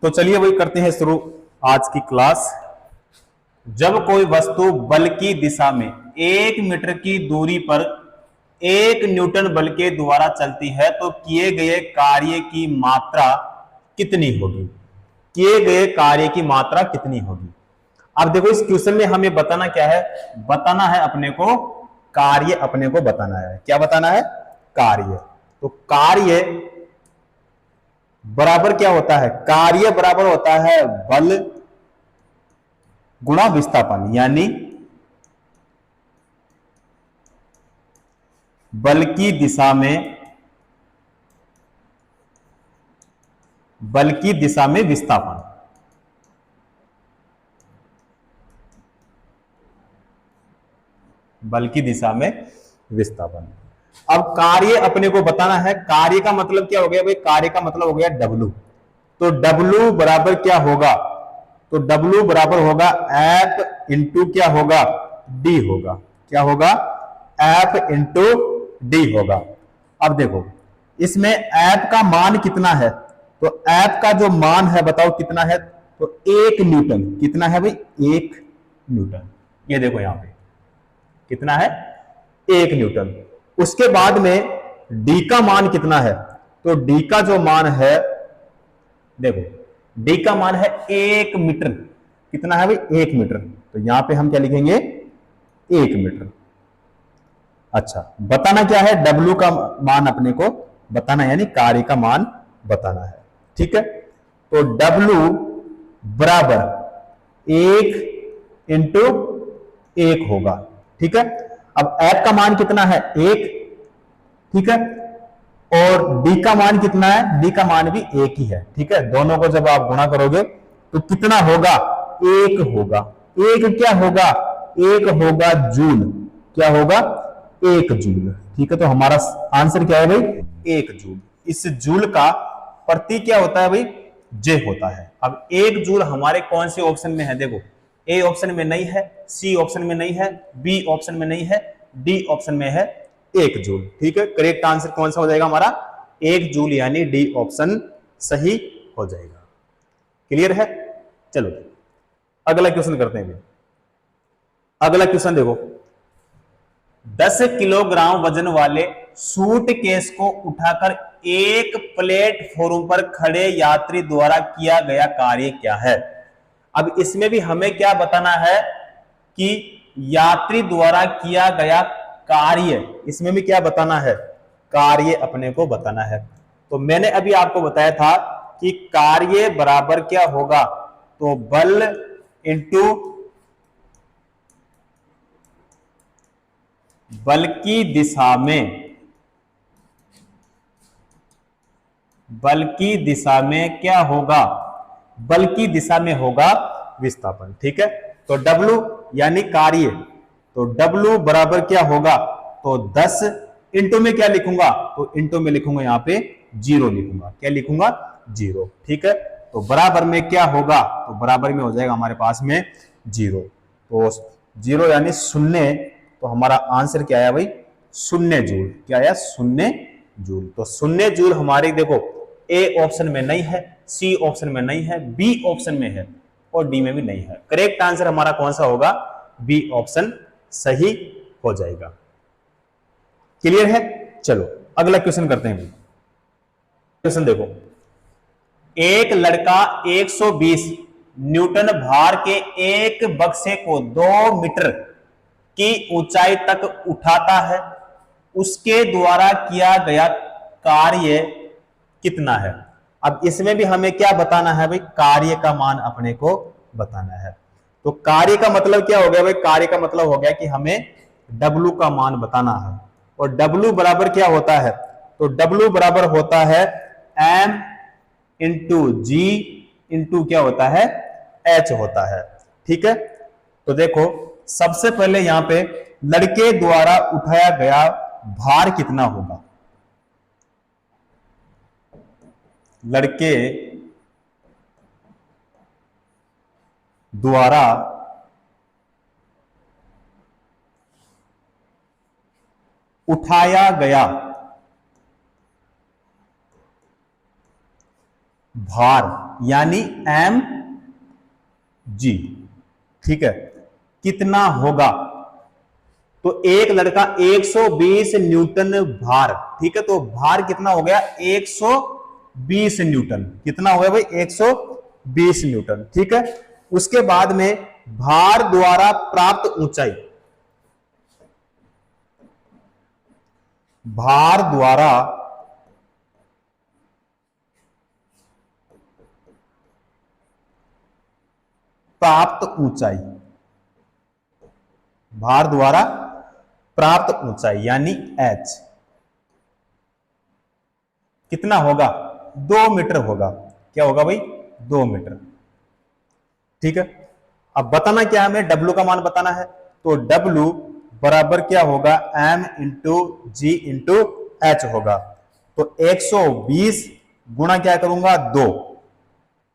तो चलिए वही करते हैं शुरू आज की क्लास। जब कोई वस्तु बल की दिशा में 1 मीटर की दूरी पर 1 न्यूटन बल के द्वारा चलती है तो किए गए कार्य की मात्रा कितनी होगी? किए गए कार्य की मात्रा कितनी होगी? अब देखो इस क्वेश्चन में हमें बताना क्या है? बताना है अपने को कार्य, अपने को बताना है। क्या बताना है? कार्य। तो कार्य बराबर क्या होता है? कार्य बराबर होता है बल गुणा विस्थापन, यानी बल की दिशा में विस्थापन। बल की दिशा में विस्थापन। अब कार्य अपने को बताना है। कार्य का मतलब क्या हो गया भाई? कार्य का मतलब हो गया W। तो W बराबर क्या होगा? तो W बराबर होगा F इंटू क्या होगा? D होगा। क्या होगा? F इंटू D होगा। अब देखो इसमें F का मान कितना है? तो F का जो मान है बताओ कितना है? तो 1 न्यूटन। कितना है भाई? 1 न्यूटन। ये देखो यहां पे कितना है? 1 न्यूटन। उसके बाद में D का मान कितना है? तो D का जो मान है, देखो D का मान है 1 मीटर। कितना है भाई? 1 मीटर। तो यहां पे हम क्या लिखेंगे? 1 मीटर। अच्छा, बताना क्या है? W का मान अपने को बताना है, यानी कार्य का मान बताना है। ठीक है, तो W बराबर 1 इंटू 1 होगा। ठीक है, अब F का मान कितना है? 1। ठीक है, और D का मान कितना है? D का मान भी 1 ही है। ठीक है, दोनों को जब आप गुणा करोगे तो कितना होगा? 1 होगा। 1 क्या होगा? 1 होगा जूल। क्या होगा? 1 जूल। ठीक है, तो हमारा आंसर क्या है भाई? 1 जूल। इस जूल का प्रति क्या होता है भाई? जे होता है। अब 1 जूल हमारे कौन से ऑप्शन में है? देखो ए ऑप्शन में नहीं है, सी ऑप्शन में नहीं है, बी ऑप्शन में नहीं है, डी ऑप्शन में है 1 जूल। ठीक है, करेक्ट आंसर कौन सा हो जाएगा हमारा? 1 जूल, यानी डी ऑप्शन सही हो जाएगा। क्लियर है? चलो अगला क्वेश्चन करते हैं। अगला क्वेश्चन देखो, 10 किलोग्राम वजन वाले सूटकेस को उठाकर एक प्लेटफॉर्म पर खड़े यात्री द्वारा किया गया कार्य क्या है? अब इसमें भी हमें क्या बताना है कि यात्री द्वारा किया गया कार्य। इसमें भी क्या बताना है? कार्य अपने को बताना है। तो मैंने अभी आपको बताया था कि कार्य बराबर क्या होगा? तो बल इंटू बल की दिशा में, बल की दिशा में क्या होगा? बल की दिशा में होगा विस्थापन। ठीक है, तो W यानी कार्य, तो W बराबर क्या होगा? तो 10 इंटू में क्या लिखूंगा? तो इंटू में लिखूंगा यहां पे 0 लिखूंगा। क्या लिखूंगा? 0। ठीक है, तो बराबर में क्या होगा? तो बराबर में हो जाएगा हमारे पास में 0। तो 0 यानी 0। तो हमारा आंसर क्या आया भाई? 0 जूल। क्या आया? 0 जूल। तो 0 जूल हमारे देखो ए ऑप्शन में नहीं है, सी ऑप्शन में नहीं है, बी ऑप्शन में है और डी में भी नहीं है। करेक्ट आंसर हमारा कौन सा होगा? बी ऑप्शन सही हो जाएगा। क्लियर है? चलो अगला क्वेश्चन करते हैं। क्वेश्चन देखो, एक लड़का 120 न्यूटन भार के एक बक्से को 2 मीटर की ऊंचाई तक उठाता है। उसके द्वारा किया गया कार्य कितना है? अब इसमें भी हमें क्या बताना है भाई? कार्य का मान अपने को बताना है। तो कार्य का मतलब क्या हो गया भाई? कार्य का मतलब हो गया कि हमें W का मान बताना है। और W बराबर क्या होता है? तो W बराबर होता है M इंटू जी इंटू क्या होता है? H होता है। ठीक है, तो देखो सबसे पहले यहां पे लड़के द्वारा उठाया गया भार कितना होगा? लड़के द्वारा उठाया गया भार यानी एम जी, ठीक है, कितना होगा? तो एक लड़का 120 न्यूटन भार, ठीक है, तो भार कितना हो गया? 120 न्यूटन। कितना हो गया भाई? 120 न्यूटन, ठीक है। उसके बाद में भार द्वारा प्राप्त ऊंचाई, भार द्वारा प्राप्त ऊंचाई, भार द्वारा प्राप्त ऊंचाई यानी h कितना होगा? 2 मीटर होगा। क्या होगा भाई? 2 मीटर, ठीक है। अब बताना क्या है हमें? W का मान बताना है। तो W बराबर क्या होगा? M इंटू जी इंटू एच होगा। तो 120 गुणा क्या करूंगा? 2,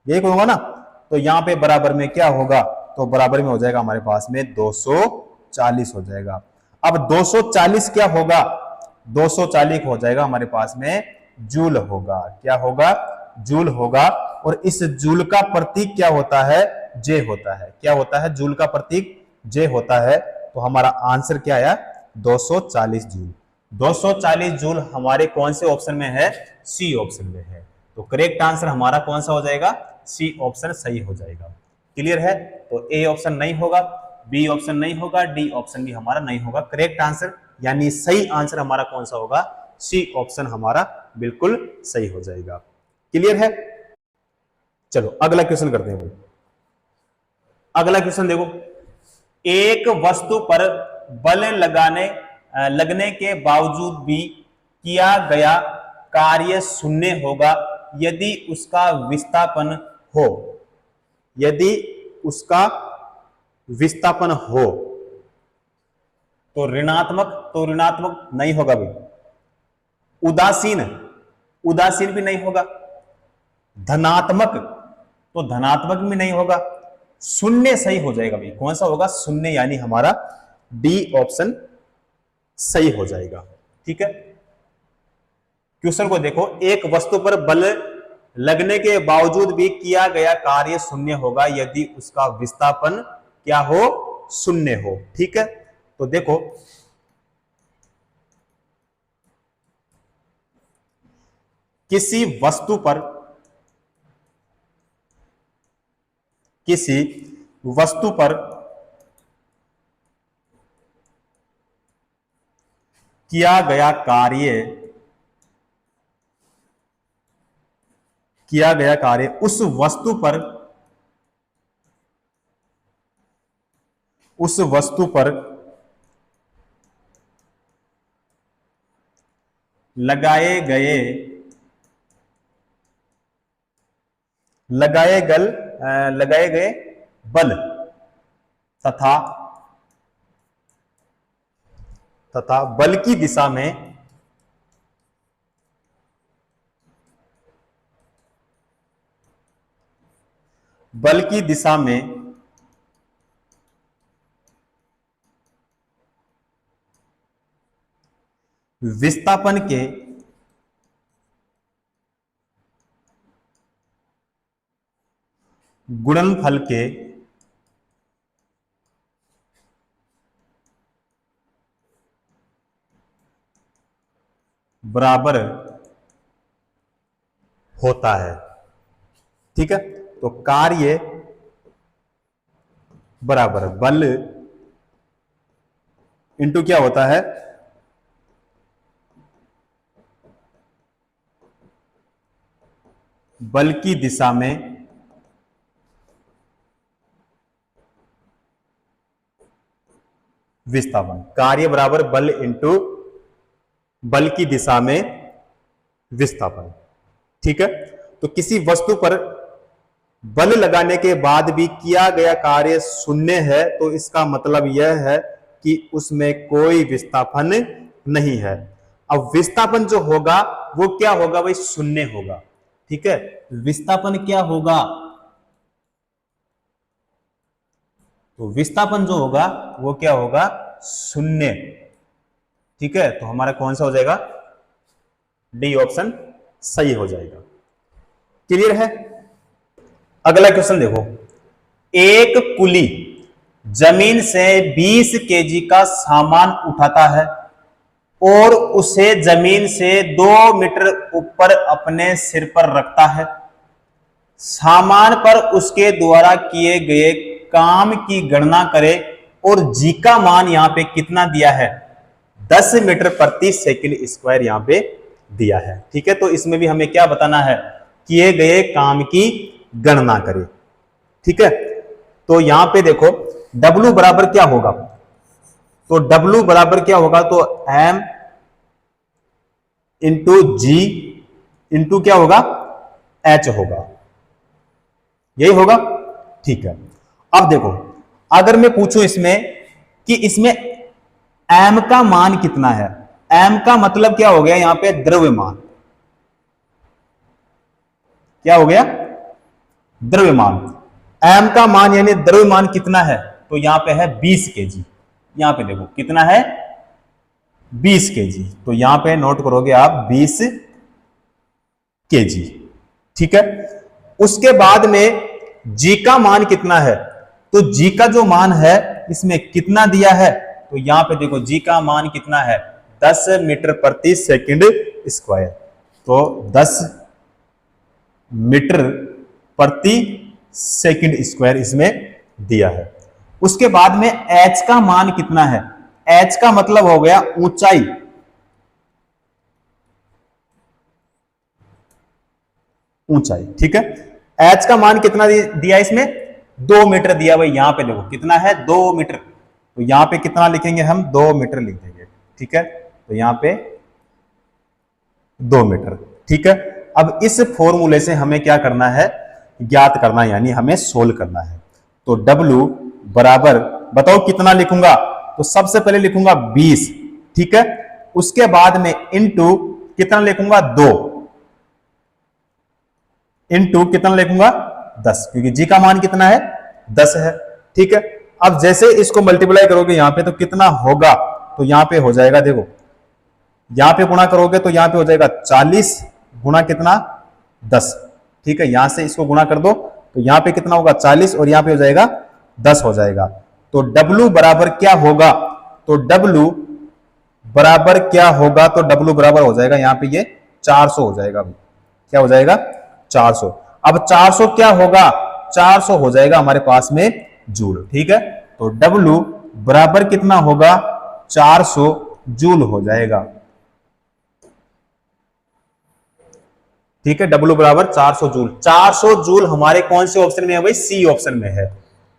यही करूंगा ना। तो यहां पे बराबर में क्या होगा? तो बराबर में हो जाएगा हमारे पास में 240 हो जाएगा। अब 240 क्या होगा? 240 हो जाएगा हमारे पास में जूल होगा। क्या होगा? जूल होगा। और इस जूल का प्रतीक क्या होता है? जे होता है। क्या होता है? जूल का प्रतीक जे होता है। तो हमारा आंसर क्या आया? 240 जूल। 240 जूल हमारे कौन से ऑप्शन में है? सी ऑप्शन में है। तो करेक्ट आंसर हमारा कौन सा हो जाएगा? सी ऑप्शन सही हो जाएगा। क्लियर है? तो ए ऑप्शन नहीं होगा, बी ऑप्शन नहीं होगा, डी ऑप्शन भी हमारा नहीं होगा। करेक्ट आंसर यानी सही आंसर हमारा कौन सा होगा? सी ऑप्शन हमारा बिल्कुल सही हो जाएगा। क्लियर है? चलो अगला क्वेश्चन करते हैं भाई। अगला क्वेश्चन देखो, एक वस्तु पर बल लगने के बावजूद भी किया गया कार्य शून्य होगा यदि उसका विस्थापन हो। यदि उसका विस्थापन हो तो ऋणात्मक नहीं होगा भाई। उदासीन, उदासीन भी नहीं होगा। धनात्मक, तो धनात्मक भी नहीं होगा। शून्य सही हो जाएगा भाई। कौन सा होगा? शून्य, यानी हमारा डी ऑप्शन सही हो जाएगा। ठीक है, क्वेश्चन को देखो, एक वस्तु पर बल लगने के बावजूद भी किया गया कार्य शून्य होगा यदि उसका विस्थापन क्या हो? शून्य हो। ठीक है, तो देखो किसी वस्तु पर किया गया कार्य उस वस्तु पर लगाए गए बल तथा बल की दिशा में विस्थापन के गुणनफल के बराबर होता है। ठीक है, तो कार्य बराबर बल इंटू क्या होता है? बल की दिशा में विस्थापन। कार्य बराबर बल इंटू बल की दिशा में विस्थापन। ठीक है, तो किसी वस्तु पर बल लगाने के बाद भी किया गया कार्य शून्य है तो इसका मतलब यह है कि उसमें कोई विस्थापन नहीं है। अब विस्थापन जो होगा वो क्या होगा भाई? शून्य होगा। ठीक है, विस्थापन क्या होगा? तो विस्थापन जो होगा वो क्या होगा? शून्य। ठीक है, तो हमारा कौन सा हो जाएगा? डी ऑप्शन सही हो जाएगा। क्लियर है। अगला क्वेश्चन देखो, एक कुली जमीन से 20 केजी का सामान उठाता है और उसे जमीन से 2 मीटर ऊपर अपने सिर पर रखता है। सामान पर उसके द्वारा किए गए काम की गणना करे और जी का मान यहां पे कितना दिया है, 10 मीटर प्रति सेकंड स्क्वायर यहां पे दिया है। ठीक है, तो इसमें भी हमें क्या बताना है, किए गए काम की गणना करें। ठीक है, तो यहां पे देखो W बराबर क्या होगा, तो W बराबर क्या होगा, तो M इंटू जी इंटू क्या होगा, H होगा, यही होगा। ठीक है, अब देखो अगर मैं पूछूं इसमें कि इसमें M का मान कितना है, M का मतलब क्या हो गया, यहां पे द्रव्यमान, क्या हो गया, द्रव्यमान। M का मान यानी द्रव्यमान कितना है, तो यहां पे है 20 केजी। यहां पे देखो कितना है, 20 केजी, तो यहां पे नोट करोगे आप 20 केजी। ठीक है, उसके बाद में G का मान कितना है, तो G का जो मान है इसमें कितना दिया है, तो यहां पे देखो G का मान कितना है, 10 मीटर प्रति सेकंड स्क्वायर, तो 10 मीटर प्रति सेकंड स्क्वायर इसमें दिया है। उसके बाद में H का मान कितना है, H का मतलब हो गया ऊंचाई, ऊंचाई। ठीक है, H का मान कितना दिया इसमें, 2 मीटर दिया भाई, यहां पे देखो कितना है, 2 मीटर, तो यहां पे कितना लिखेंगे हम, 2 मीटर लिख देंगे। ठीक है, तो यहां पे 2 मीटर। ठीक है, अब इस फॉर्मूले से हमें क्या करना है, ज्ञात करना, यानी हमें सोल्व करना है। तो W बराबर बताओ कितना लिखूंगा, तो सबसे पहले लिखूंगा 20। ठीक है, उसके बाद में इनटू कितना लिखूंगा, 2, इनटू कितना लिखूंगा, 10, क्योंकि G का मान कितना है, 10 है। ठीक है, अब जैसे इसको मल्टीप्लाई करोगे यहां पे तो कितना होगा, तो यहां पे हो जाएगा, देखो यहां पे गुणा करोगे तो यहां पे हो जाएगा 40 गुणा कितना, 10। ठीक है, यहां से इसको गुणा कर दो तो यहां पे कितना होगा, 40, और यहां पे हो जाएगा 10 हो जाएगा। तो W बराबर क्या होगा, तो W बराबर क्या होगा, तो W बराबर हो जाएगा यहां पे ये 400 हो जाएगा। क्या हो जाएगा, 400। अब 400 क्या होगा, 400 हो जाएगा हमारे पास में जूल। ठीक है, तो W बराबर कितना होगा, 400 जूल हो जाएगा। ठीक है, W बराबर 400 जूल। 400 जूल हमारे कौन से ऑप्शन में है भाई, सी ऑप्शन में है।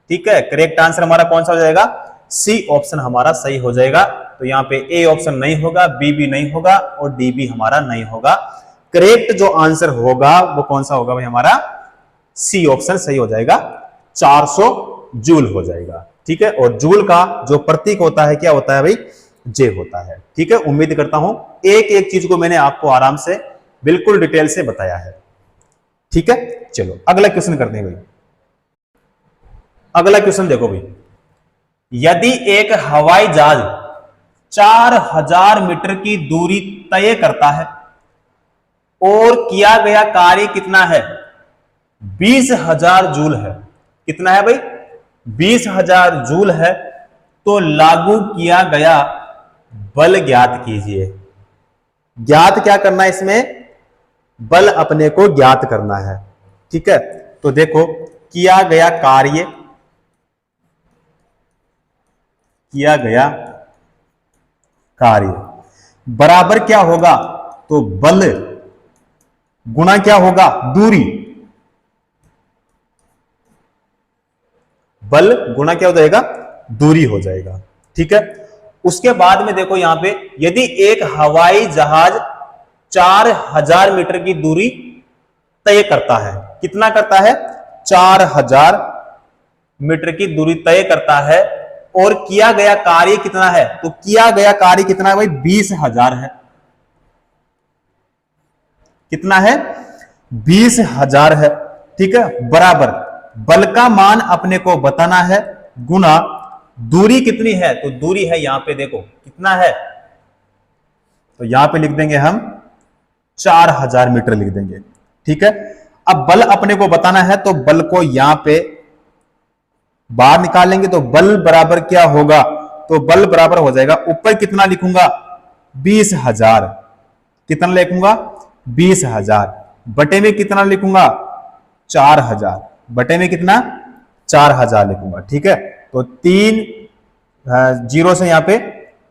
ठीक है, करेक्ट आंसर हमारा कौन सा हो जाएगा, सी ऑप्शन हमारा सही हो जाएगा। तो यहां पे ए ऑप्शन नहीं होगा, बी भी नहीं होगा, और डी भी हमारा नहीं होगा। करेक्ट जो आंसर होगा वो कौन सा होगा भाई, हमारा सी ऑप्शन सही हो जाएगा, 400 जूल हो जाएगा। ठीक है, और जूल का जो प्रतीक होता है क्या होता है भाई, जे होता है। ठीक है, उम्मीद करता हूं एक एक चीज को मैंने आपको आराम से बिल्कुल डिटेल से बताया है। ठीक है, चलो अगला क्वेश्चन करते हैं भाई। अगला क्वेश्चन देखो भाई, यदि एक हवाई जहाज 4000 मीटर की दूरी तय करता है और किया गया कार्य कितना है, 20,000 जूल है। कितना है भाई, 20,000 जूल है। तो लागू किया गया बल ज्ञात कीजिए। ज्ञात क्या करना है इसमें, बल अपने को ज्ञात करना है। ठीक है, तो देखो किया गया कार्य, किया गया कार्य बराबर क्या होगा, तो बल गुणा क्या होगा, दूरी। बल गुणा क्या हो जाएगा, दूरी हो जाएगा। ठीक है, उसके बाद में देखो यहां पे यदि एक हवाई जहाज 4000 मीटर की दूरी तय करता है, कितना करता है, 4000 मीटर की दूरी तय करता है, और किया गया कार्य कितना है, तो किया गया कार्य कितना है भाई, 20,000 है। कितना है, 20,000 है। ठीक है, बराबर बल का मान अपने को बताना है, गुना दूरी कितनी है, तो दूरी है यहां पे देखो कितना है, तो यहां पे लिख देंगे हम 4000 मीटर लिख देंगे। ठीक है, अब बल अपने को बताना है तो बल को यहां पे बाहर निकालेंगे तो बल बराबर क्या होगा, तो बल बराबर हो जाएगा, ऊपर कितना लिखूंगा 20,000, कितना लिखूंगा 20,000, बटे में कितना लिखूंगा 4,000, बटे में कितना 4,000 लिखूंगा। ठीक है, तो 3 जीरो से यहां पे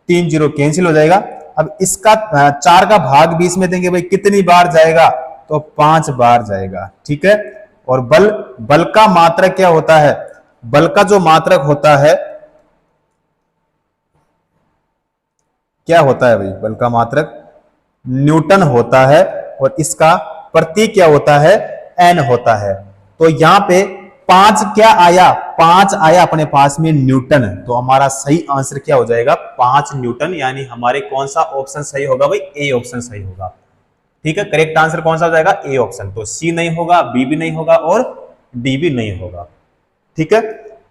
3 जीरो कैंसिल हो जाएगा। अब इसका 4 का भाग 20 में देंगे भाई, कितनी बार जाएगा, तो 5 बार जाएगा। ठीक है, और बल का मात्रक क्या होता है, बल का जो मात्रक होता है क्या होता है भाई, बल का मात्रक न्यूटन होता है, और इसका प्रतीक क्या होता है, एन होता है। तो यहां पे 5 क्या आया, 5 आया अपने पास में न्यूटन, तो हमारा सही आंसर क्या हो जाएगा 5 न्यूटन, यानी हमारे कौन सा ऑप्शन सही होगा भाई, ए ऑप्शन सही होगा। ठीक है, करेक्ट आंसर कौन सा हो जाएगा, ए ऑप्शन। तो सी नहीं होगा, बी भी नहीं होगा और डी भी नहीं होगा। ठीक है,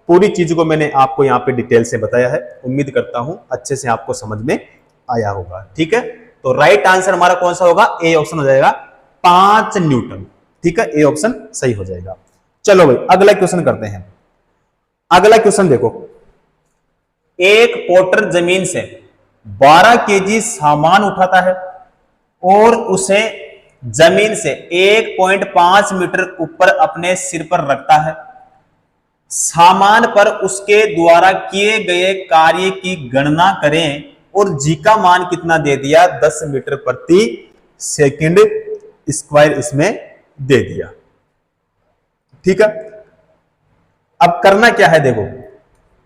पूरी चीज को मैंने आपको यहाँ पे डिटेल से बताया है, उम्मीद करता हूं अच्छे से आपको समझ में आया होगा। ठीक है, तो राइट आंसर हमारा कौन सा होगा, ए ऑप्शन हो जाएगा 5 न्यूटन। ठीक है, ए ऑप्शन सही हो जाएगा। चलो भाई अगला क्वेश्चन करते हैं। अगला क्वेश्चन देखो, एक पोर्टर जमीन से 12 केजी सामान उठाता है और उसे जमीन से 1.5 मीटर ऊपर अपने सिर पर रखता है। सामान पर उसके द्वारा किए गए कार्य की गणना करें और जी का मान कितना दे दिया, 10 मीटर प्रति सेकंड स्क्वायर इसमें दे दिया। ठीक है, अब करना क्या है, देखो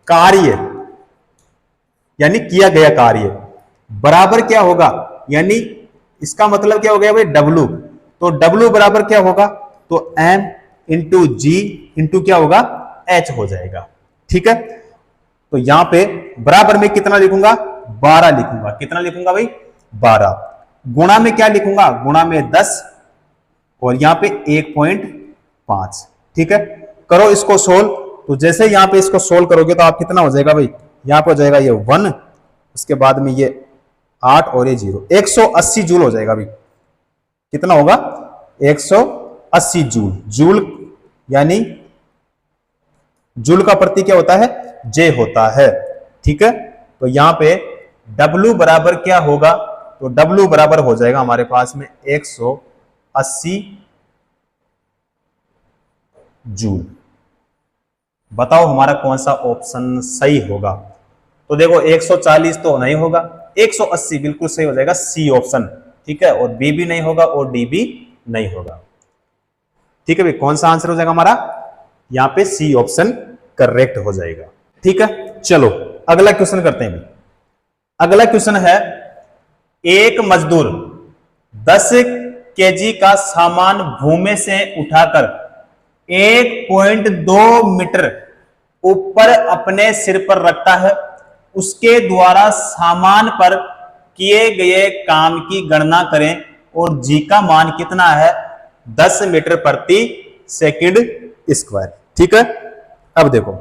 कार्य यानी किया गया कार्य बराबर क्या होगा, यानी इसका मतलब क्या हो गया भाई W, तो W बराबर क्या होगा, तो M इंटू जी इंटू क्या होगा H हो जाएगा। ठीक है, तो यहां पे बराबर में कितना लिखूंगा 12 लिखूंगा, कितना लिखूंगा भाई 12, गुणा में क्या लिखूंगा, गुणा में 10 और यहां पे 1.5। ठीक है, करो इसको सोल्व, तो जैसे यहां पे इसको सोल्व करोगे तो आप कितना हो जाएगा भाई, यहां पे हो जाएगा ये 1, उसके बाद में ये 8 और ये 0, 180 जूल हो जाएगा भाई, कितना होगा 180 जूल। जूल यानी जूल का प्रतीक क्या होता है, जे होता है। ठीक है, तो यहां पे W बराबर क्या होगा, तो W बराबर हो जाएगा हमारे पास में 180 जूल। बताओ हमारा कौन सा ऑप्शन सही होगा, तो देखो 140 तो नहीं होगा, 180 बिल्कुल सही हो जाएगा, सी ऑप्शन। ठीक है, और बी भी नहीं होगा और डी भी नहीं होगा। ठीक है भाई, कौन सा आंसर हो जाएगा हमारा, यहां पे सी ऑप्शन करेक्ट हो जाएगा। ठीक है, चलो अगला क्वेश्चन करते हैं भाई। अगला क्वेश्चन है, एक मजदूर 10 केजी का सामान भूमि से उठाकर 1.2 मीटर ऊपर अपने सिर पर रखता है। उसके द्वारा सामान पर किए गए काम की गणना करें और जी का मान कितना है, 10 मीटर प्रति सेकंड स्क्वायर। ठीक है, अब देखो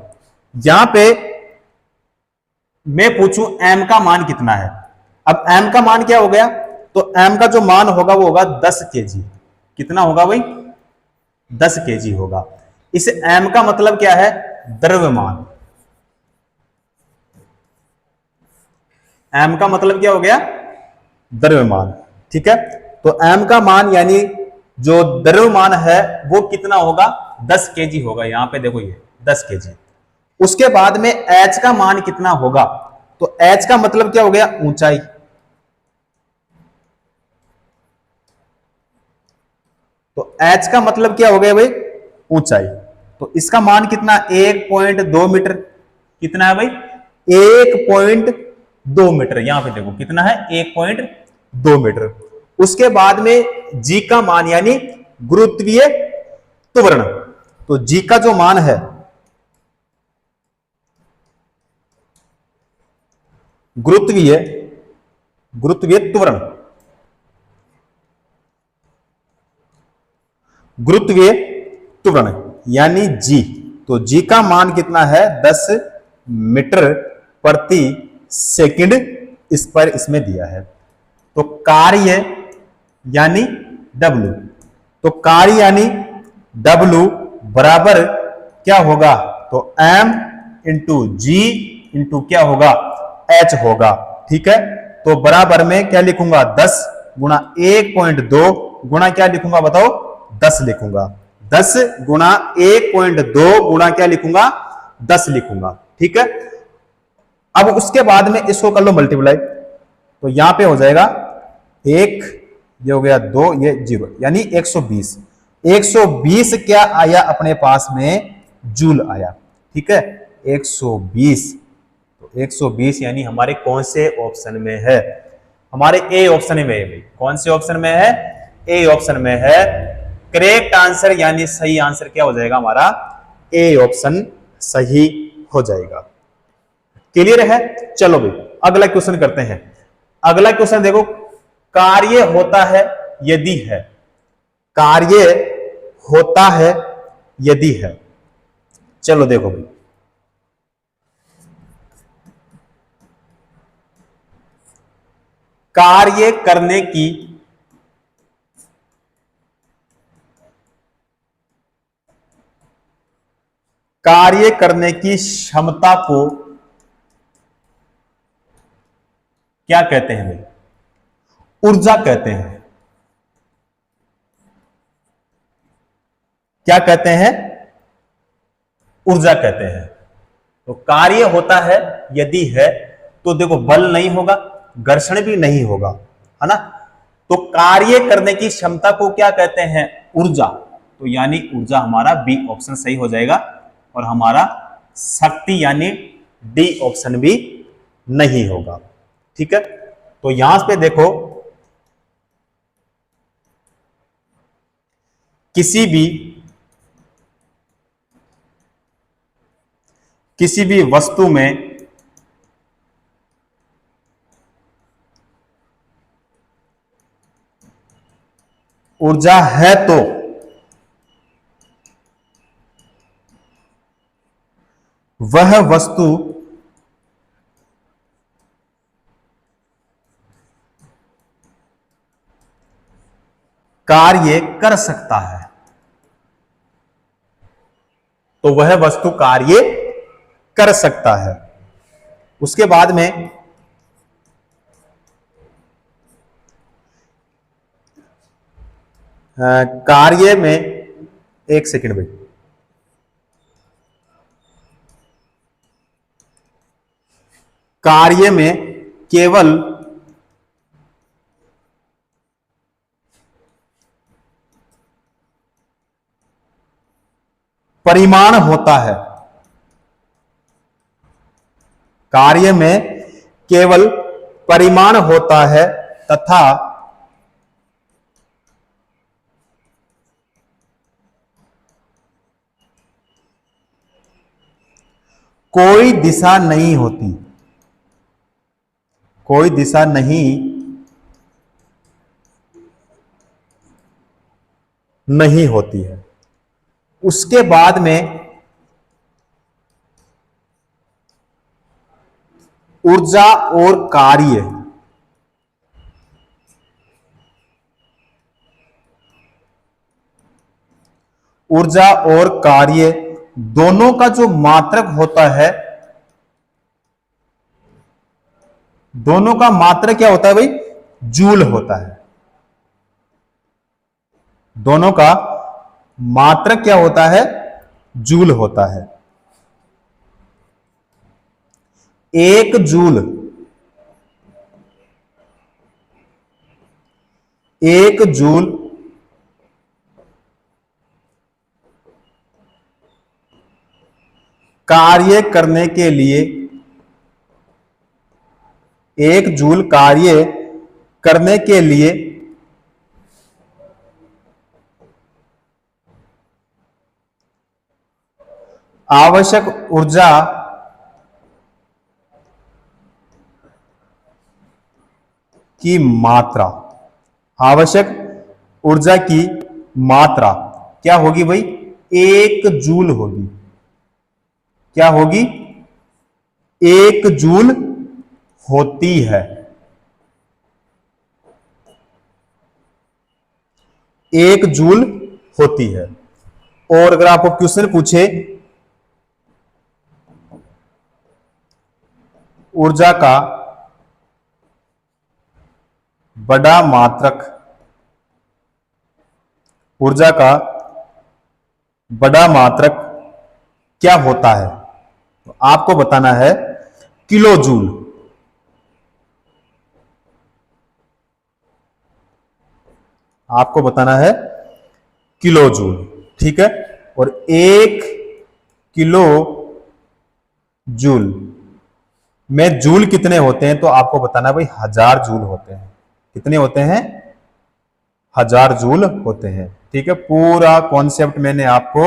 यहां पे मैं पूछूं m का मान कितना है, अब m का मान क्या हो गया, तो m का जो मान होगा वो होगा 10 केजी, कितना होगा भाई 10 केजी होगा। इस m का मतलब क्या है, द्रव्यमान, m का मतलब क्या हो गया, द्रव्यमान। ठीक है, तो m का मान यानी जो द्रव्यमान है वो कितना होगा, 10 केजी होगा। यहां पे देखो ये 10 केजी। उसके बाद में h का मान कितना होगा, तो h का मतलब क्या हो गया, ऊंचाई। तो h का मतलब क्या हो गया भाई, ऊंचाई। तो इसका मान कितना, 1.2 मीटर, कितना है भाई 1.2 मीटर। यहां पे देखो कितना है 1.2 मीटर। उसके बाद में g का मान यानी गुरुत्वीय त्वरण, तो g का जो मान है, गुरुत्वीय त्वरण, गुरुत्वीय त्वरण यानी g, तो g का मान कितना है 10 मीटर प्रति सेकंड स्क्वायर इसमें दिया है। तो कार्य यानी W, तो कार्य यानी W बराबर क्या होगा, तो M इंटू जी इंटू क्या होगा, H होगा। ठीक है, तो बराबर में क्या लिखूंगा, 10 गुणा 1.2 गुणा क्या लिखूंगा बताओ, 10 लिखूंगा। 10 गुणा 1.2 गुणा क्या लिखूंगा, 10 लिखूंगा। ठीक है, अब उसके बाद में इसको कर लो मल्टीप्लाई, तो यहां पे हो जाएगा 1, ये हो गया 2, ये 0, यानी 120। 120 क्या आया अपने पास में, जूल आया। ठीक है, 120, तो 120 यानी हमारे कौन से ऑप्शन में है, हमारे ए ऑप्शन में है भाई। कौन से ऑप्शन में है, ए ऑप्शन में है। करेक्ट आंसर यानी सही आंसर क्या हो जाएगा हमारा, ए ऑप्शन सही हो जाएगा। क्लियर है, चलो भाई अगला क्वेश्चन करते हैं। अगला क्वेश्चन देखो, कार्य होता है यदि है, कार्य होता है यदि है। चलो देखो भाई, कार्य करने की कार्य करने की क्षमता को क्या कहते हैं भाई, ऊर्जा कहते हैं। क्या कहते हैं, ऊर्जा कहते हैं। तो कार्य होता है यदि है, तो देखो बल नहीं होगा, घर्षण भी नहीं होगा, है ना। तो कार्य करने की क्षमता को क्या कहते हैं, ऊर्जा। तो यानी ऊर्जा हमारा बी ऑप्शन सही हो जाएगा, और हमारा शक्ति यानी डी ऑप्शन भी नहीं होगा। ठीक है, तो यहां पे देखो, किसी भी वस्तु में ऊर्जा है तो वह वस्तु कार्य कर सकता है। तो वह वस्तु कार्य कर सकता है। उसके बाद में कार्य में, एक सेकंड भाई, कार्य में केवल परिमाण होता है। कार्य में केवल परिमाण होता है तथा कोई दिशा नहीं होती, कोई दिशा नहीं होती है। उसके बाद में ऊर्जा और कार्य, ऊर्जा और कार्य दोनों का जो मात्रक होता है, दोनों का मात्रक क्या होता है भाई, जूल होता है। दोनों का मात्रक क्या होता है, जूल होता है। 1 जूल, 1 जूल कार्य करने के लिए, 1 जूल कार्य करने के लिए आवश्यक ऊर्जा की मात्रा, आवश्यक ऊर्जा की मात्रा क्या होगी भाई, 1 जूल होगी। क्या होगी, 1 जूल होती है। 1 जूल होती है। और अगर आपको क्वेश्चन पूछे ऊर्जा का बड़ा मात्रक, ऊर्जा का बड़ा मात्रक क्या होता है, तो आपको बताना है किलो जूल। आपको बताना है किलो जूल, ठीक है। और 1 किलो जूल में जूल कितने होते हैं, तो आपको बताना है भाई 1000 जूल होते हैं। कितने होते हैं? 1000 जूल होते हैं, ठीक है। पूरा कॉन्सेप्ट मैंने आपको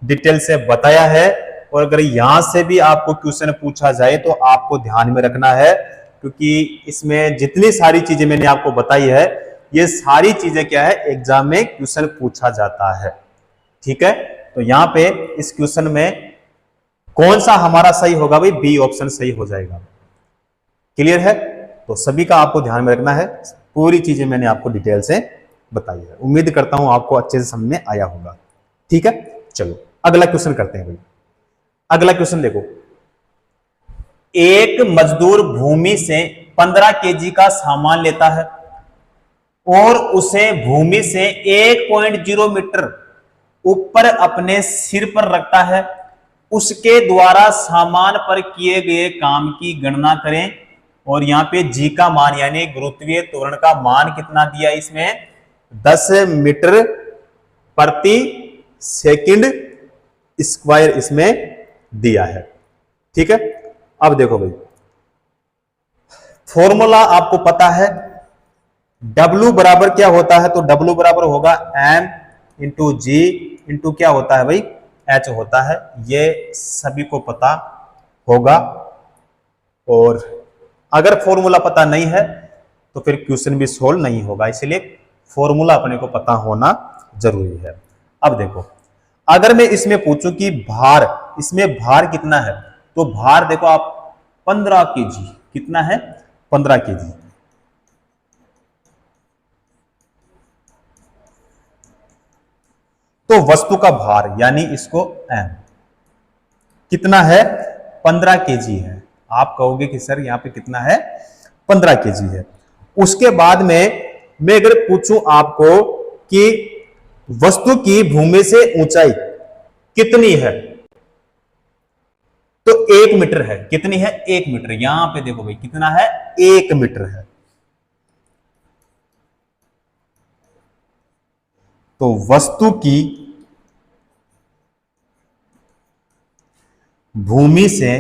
डिटेल से बताया है। और अगर यहां से भी आपको क्वेश्चन पूछा जाए तो आपको ध्यान में रखना है, क्योंकि इसमें जितनी सारी चीजें मैंने आपको बताई है, ये सारी चीजें क्या है, एग्जाम में क्वेश्चन पूछा जाता है, ठीक है। तो यहां पे इस क्वेश्चन में कौन सा हमारा सही होगा भाई? बी ऑप्शन सही हो जाएगा। क्लियर है? तो सभी का आपको ध्यान में रखना है। पूरी चीजें मैंने आपको डिटेल से बताई है। उम्मीद करता हूं आपको अच्छे से समझ में आया होगा, ठीक है। चलो अगला क्वेश्चन करते हैं भाई। अगला क्वेश्चन देखो, एक मजदूर भूमि से 15 केजी का सामान लेता है और उसे भूमि से 1.0 मीटर ऊपर अपने सिर पर रखता है। उसके द्वारा सामान पर किए गए काम की गणना करें। और यहां पे जी का मान यानी गुरुत्वीय त्वरण का मान कितना दिया इसमें? 10 मीटर प्रति सेकंड स्क्वायर इसमें दिया है, ठीक है। अब देखो भाई, फॉर्मूला आपको पता है, W बराबर क्या होता है? तो W बराबर होगा M इंटू जी इंटू क्या होता है भाई? H होता है। ये सभी को पता होगा। और अगर फॉर्मूला पता नहीं है तो फिर क्वेश्चन भी सोल्व नहीं होगा, इसलिए फॉर्मूला अपने को पता होना जरूरी है। अब देखो, अगर मैं इसमें पूछूं कि भार, इसमें भार कितना है, तो भार देखो आप 15 केजी, कितना है? 15 केजी। तो वस्तु का भार यानी इसको m कितना है? 15 केजी है। आप कहोगे कि सर यहां पे कितना है? 15 केजी है। उसके बाद में मैं अगर पूछूं आपको कि वस्तु की भूमि से ऊंचाई कितनी है, तो 1 मीटर है। कितनी है? 1 मीटर। यहां पे देखो भाई कितना है? 1 मीटर है। तो वस्तु की भूमि से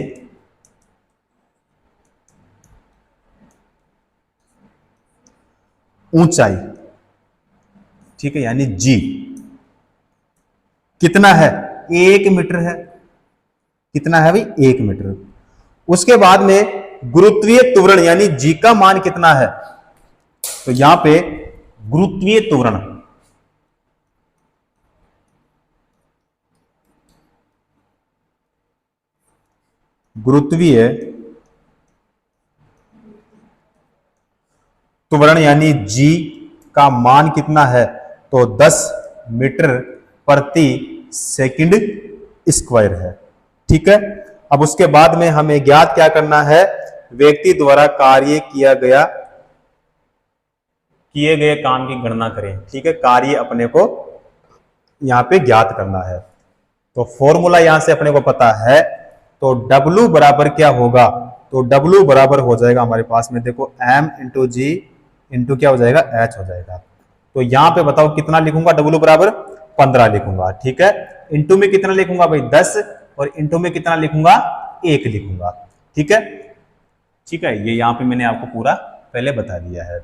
ऊंचाई, ठीक है, यानी जी कितना है? 1 मीटर है। कितना है भाई? 1 मीटर। उसके बाद में गुरुत्वीय त्वरण यानी जी का मान कितना है? तो यहां पे गुरुत्वीय त्वरण, गुरुत्वीय त्वरण यानी जी का मान कितना है? तो 10 मीटर प्रति सेकंड स्क्वायर है, ठीक है। अब उसके बाद में हमें ज्ञात क्या करना है? व्यक्ति द्वारा कार्य किए गए काम की गणना करें, ठीक है। कार्य अपने को यहां पे ज्ञात करना है। तो फॉर्मूला यहां से अपने को पता है, तो W बराबर क्या होगा? तो W बराबर हो जाएगा हमारे पास में, देखो M इंटू जी इंटू क्या हो जाएगा? H हो जाएगा। तो यहां पे बताओ कितना लिखूंगा? W बराबर 15 लिखूंगा, ठीक है। इंटू में कितना लिखूंगा भाई? 10। और इंटू में कितना लिखूंगा? 1 लिखूंगा, ठीक है। ठीक है, ये यहां पे मैंने आपको पूरा पहले बता दिया है।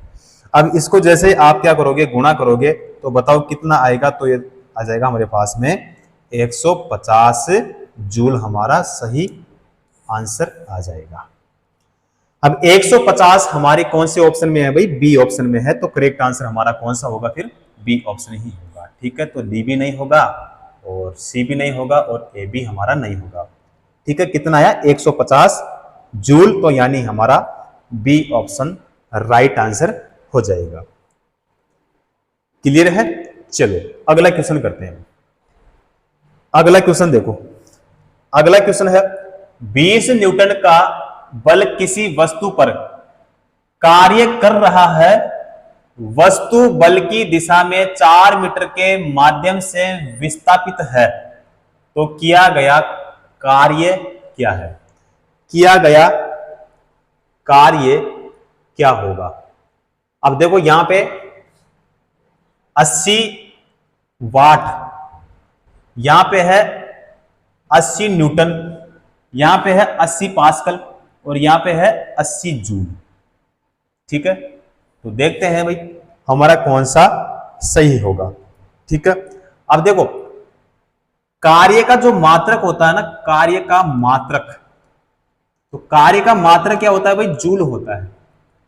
अब इसको जैसे आप क्या करोगे? गुणा करोगे, तो बताओ कितना आएगा? तो ये आ जाएगा हमारे पास में 150 जूल, हमारा सही आंसर आ जाएगा। अब 150 हमारे कौन से ऑप्शन में है भाई? बी ऑप्शन में है। तो करेक्ट आंसर हमारा कौन सा होगा फिर? बी ऑप्शन ही होगा, ठीक है। तो डी भी नहीं होगा और सी भी नहीं होगा और ए भी हमारा नहीं होगा, ठीक है। कितना आया? 150 जूल। तो यानी हमारा बी ऑप्शन राइट आंसर हो जाएगा। क्लियर है? चलो अगला क्वेश्चन करते हैं। अगला क्वेश्चन देखो, अगला क्वेश्चन है 20 न्यूटन का बल किसी वस्तु पर कार्य कर रहा है, वस्तु बल की दिशा में 4 मीटर के माध्यम से विस्थापित है, तो किया गया कार्य क्या है? किया गया कार्य क्या होगा? अब देखो यहां पे 80 वाट, यहां पे है 80 न्यूटन, यहां पे है 80 पास्कल और यहां पे है 80 जूल। ठीक है, तो देखते हैं भाई हमारा कौन सा सही होगा। ठीक है, अब देखो कार्य का जो मात्रक होता है ना, कार्य का मात्रक, तो कार्य का मात्रक क्या होता है भाई? जूल होता है।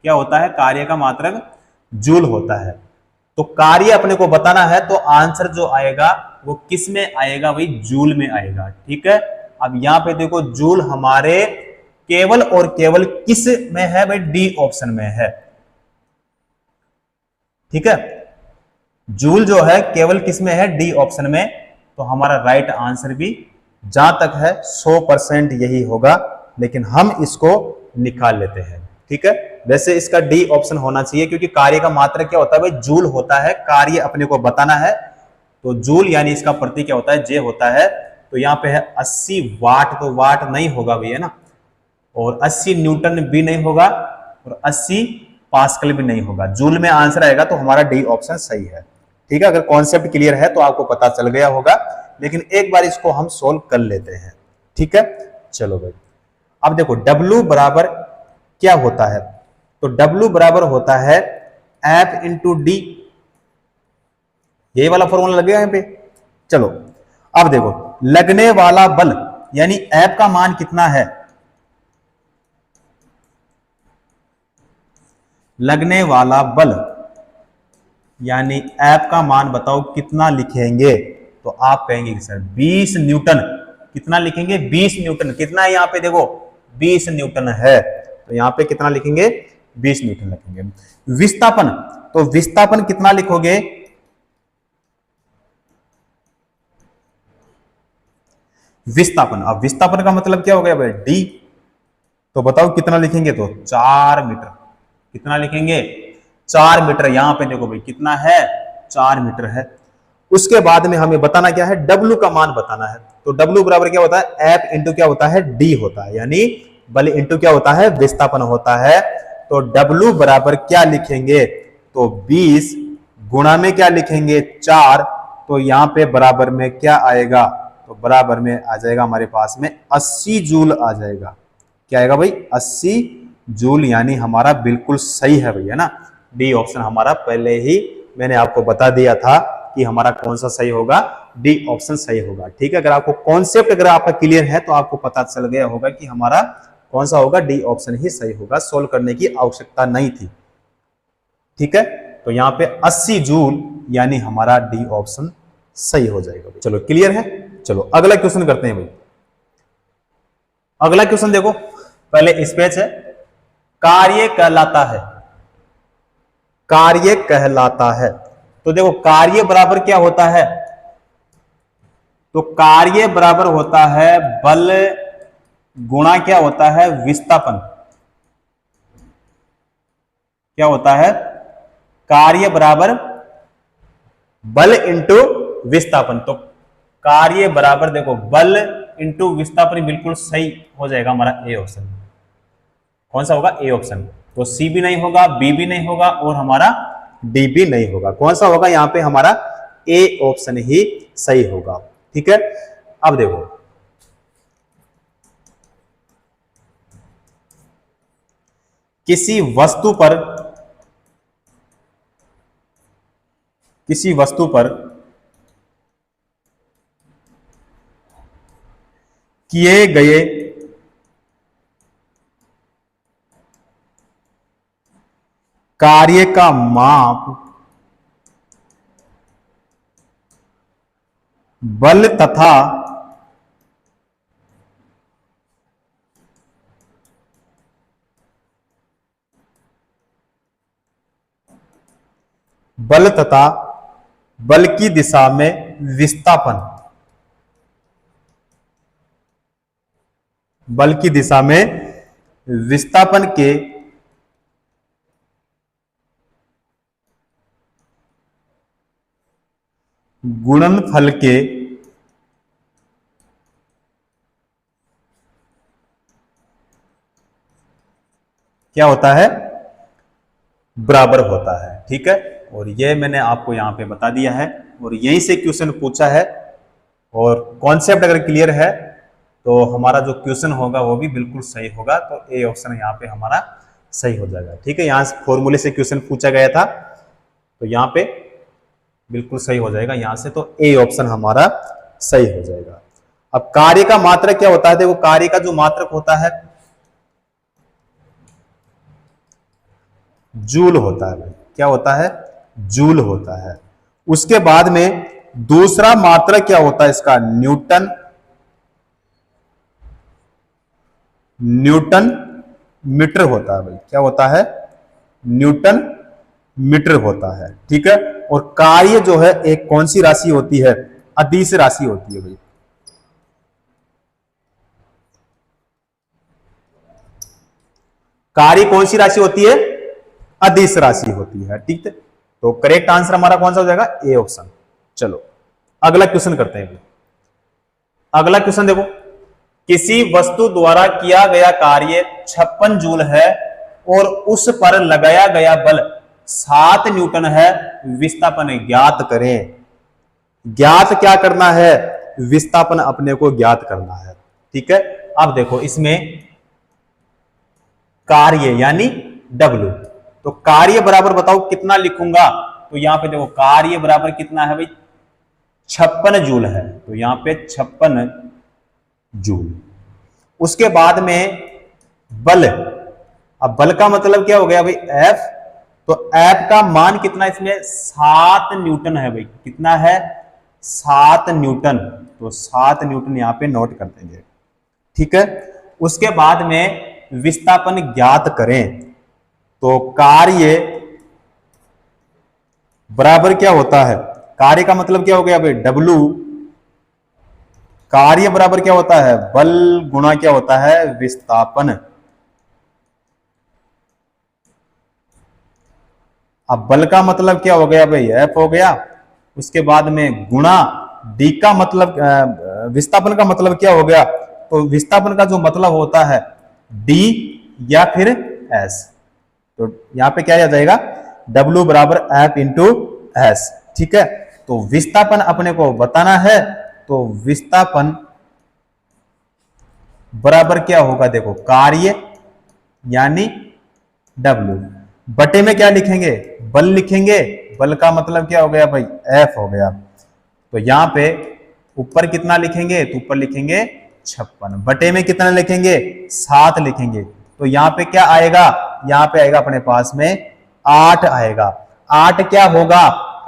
क्या होता है? कार्य का मात्रक जूल होता है। तो कार्य अपने को बताना है तो आंसर जो आएगा वो किस में आएगा भाई? जूल में आएगा। ठीक है, अब यहां पे देखो जूल हमारे केवल और केवल किस में है भाई? डी ऑप्शन में है। ठीक है, जूल जो है केवल किस में है? डी ऑप्शन में। तो हमारा राइट आंसर भी जहां तक है 100% यही होगा, लेकिन हम इसको निकाल लेते हैं। ठीक है, वैसे इसका डी ऑप्शन होना चाहिए क्योंकि कार्य का मात्रक क्या होता है भाई? जूल होता है। कार्य अपने को बताना है तो जूल यानी इसका प्रतीक क्या होता है? जे होता है। तो यहां पे है 80 वाट, तो वाट नहीं होगा भैया ना, और 80 न्यूटन भी नहीं होगा और 80 पास्कल भी नहीं होगा। जूल में आंसर आएगा, तो हमारा डी ऑप्शन सही है। ठीक है, अगर कॉन्सेप्ट क्लियर है तो आपको पता चल गया होगा, लेकिन एक बार इसको हम सोल्व कर लेते हैं। ठीक है, चलो भाई अब देखो W बराबर क्या होता है? तो W बराबर होता है F इंटू डी, यही वाला फॉर्मूला लगेगा यहां पे। चलो अब देखो लगने वाला बल यानी F का मान कितना है? लगने वाला बल यानी F का मान बताओ कितना लिखेंगे? तो आप कहेंगे कि सर 20 न्यूटन। कितना लिखेंगे? 20 न्यूटन। कितना है यहाँ पे? देखो 20 न्यूटन है, तो यहाँ पे कितना लिखेंगे? 20 न्यूटन लिखेंगे। विस्थापन, तो विस्थापन कितना लिखोगे? विस्थापन, अब विस्थापन का मतलब क्या हो गया भाई? डी। तो बताओ कितना लिखेंगे? तो 4 मीटर। कितना लिखेंगे? 4 मीटर। यहां पे देखो भाई कितना है? 4 मीटर है। उसके बाद में हमें बताना क्या है? डब्ल्यू का मान बताना है। तो डब्ल्यू बराबर क्या होता है? एफ इंटू क्या होता है? डी होता है, यानी बल इंटू क्या होता है? विस्थापन होता है। तो डब्ल्यू बराबर क्या लिखेंगे? तो 20 गुणा में क्या लिखेंगे? 4। तो यहां पे बराबर में क्या आएगा? तो बराबर में आ जाएगा हमारे पास में 80 जूल आ जाएगा। क्या आएगा भाई? 80 जूल, यानी हमारा बिल्कुल सही है भैया ना। डी ऑप्शन हमारा पहले ही मैंने आपको बता दिया था कि हमारा कौन सा सही होगा? डी ऑप्शन सही होगा। ठीक है, अगर आपको कॉन्सेप्ट अगर आपका क्लियर है तो आपको पता चल गया होगा कि हमारा कौन सा होगा? डी ऑप्शन ही सही होगा। सोल्व करने की आवश्यकता नहीं थी। ठीक है, तो यहां पे 80 जूल यानी हमारा डी ऑप्शन सही हो जाएगा। चलो क्लियर है, चलो अगला क्वेश्चन करते हैं भाई। अगला क्वेश्चन देखो, पहले इस पेज है, कार्य कहलाता है। कार्य कहलाता है, तो देखो कार्य बराबर क्या होता है? तो कार्य बराबर होता है बल गुणा क्या होता है? विस्थापन। क्या होता है? कार्य बराबर बल इंटू विस्थापन। तो कार्य बराबर देखो बल इंटू विस्थापन, बिल्कुल सही हो जाएगा हमारा ए ऑप्शन। कौन सा होगा? A option. तो सी भी नहीं होगा, बी भी नहीं होगा और हमारा डी भी नहीं होगा। कौन सा होगा? यहां पे हमारा ए ऑप्शन ही सही होगा। ठीक है, अब देखो किसी वस्तु पर किए गए कार्य का माप बल तथा बल की दिशा में विस्थापन बल की दिशा में विस्थापन के गुणनफल के क्या होता है, बराबर होता है। ठीक है, और ये मैंने आपको यहां पे बता दिया है और यहीं से क्वेश्चन पूछा है और कॉन्सेप्ट अगर क्लियर है तो हमारा जो क्वेश्चन होगा वो भी बिल्कुल सही होगा। तो ए ऑप्शन यहाँ पे हमारा सही हो जाएगा। ठीक है, यहां से फॉर्मूले से क्वेश्चन पूछा गया था तो यहाँ पे बिल्कुल सही हो जाएगा यहां से, तो ए ऑप्शन हमारा सही हो जाएगा। अब कार्य का मात्रक क्या होता है, देखो कार्य का जो मात्रक होता है जूल होता है भाई, क्या होता है, जूल होता है। उसके बाद में दूसरा मात्रक क्या होता है इसका, न्यूटन, न्यूटन मीटर होता है भाई, क्या होता है, न्यूटन मीटर होता है। ठीक है, और कार्य जो है एक कौन सी राशि होती है, अदिश राशि होती है भाई। कार्य कौन सी राशि होती है, अदिश राशि होती है। ठीक है, तो करेक्ट आंसर हमारा कौन सा हो जाएगा, ए ऑप्शन। चलो अगला क्वेश्चन करते हैं। अगला क्वेश्चन देखो, किसी वस्तु द्वारा किया गया कार्य 56 जूल है और उस पर लगाया गया बल 7 न्यूटन है, विस्थापन ज्ञात करें। ज्ञात क्या करना है, विस्थापन अपने को ज्ञात करना है। ठीक है, अब देखो इसमें कार्य यानी W, तो कार्य बराबर बताओ कितना लिखूंगा, तो यहां पे देखो कार्य बराबर कितना है भाई, 56 जूल है, तो यहां पे 56 जूल। उसके बाद में बल, अब बल का मतलब क्या हो गया भाई, F, तो F का मान कितना इसमें 7 न्यूटन है भाई, कितना है 7 न्यूटन, तो 7 न्यूटन यहां पे नोट कर देंगे। ठीक है, उसके बाद में विस्थापन ज्ञात करें, तो कार्य बराबर क्या होता है, कार्य का मतलब क्या हो गया भाई W, कार्य बराबर क्या होता है, बल गुणा क्या होता है, विस्थापन। अब बल का मतलब क्या हो गया भाई, F हो गया, उसके बाद में गुणा D का मतलब, विस्थापन का मतलब क्या हो गया, तो विस्थापन का जो मतलब होता है D या फिर S, तो यहां पे क्या आ जाएगा, W बराबर F इंटू S। ठीक है, तो विस्थापन अपने को बताना है, तो विस्थापन बराबर क्या होगा, देखो कार्य यानी W, बटे में क्या लिखेंगे, बल लिखेंगे, बल का मतलब क्या हो गया भाई, F हो गया, तो यहां पे ऊपर कितना लिखेंगे, तो ऊपर लिखेंगे 56, बटे में कितना लिखेंगे, 7 लिखेंगे, तो यहां पे क्या आएगा, यहां पे आएगा अपने पास में 8 आएगा। 8 क्या होगा,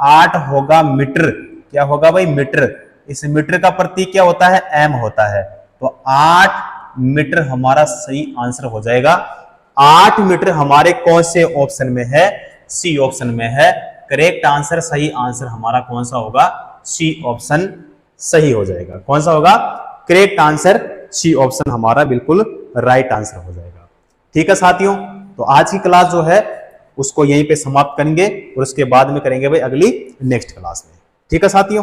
8 होगा मीटर, क्या होगा भाई, मीटर। इस मीटर का प्रतीक क्या होता है, M होता है, तो 8 मीटर हमारा सही आंसर हो जाएगा। 8 मीटर हमारे कौन से ऑप्शन में है, सी ऑप्शन में है। करेक्ट आंसर, सही आंसर हमारा कौन सा होगा, सी ऑप्शन सही हो जाएगा। कौन सा होगा, करेक्ट आंसर सी ऑप्शन हमारा बिल्कुल राइट आंसर हो जाएगा। ठीक है साथियों, तो आज की क्लास जो है उसको यहीं पे समाप्त करेंगे और उसके बाद में करेंगे भाई अगली नेक्स्ट क्लास में। ठीक है साथियों।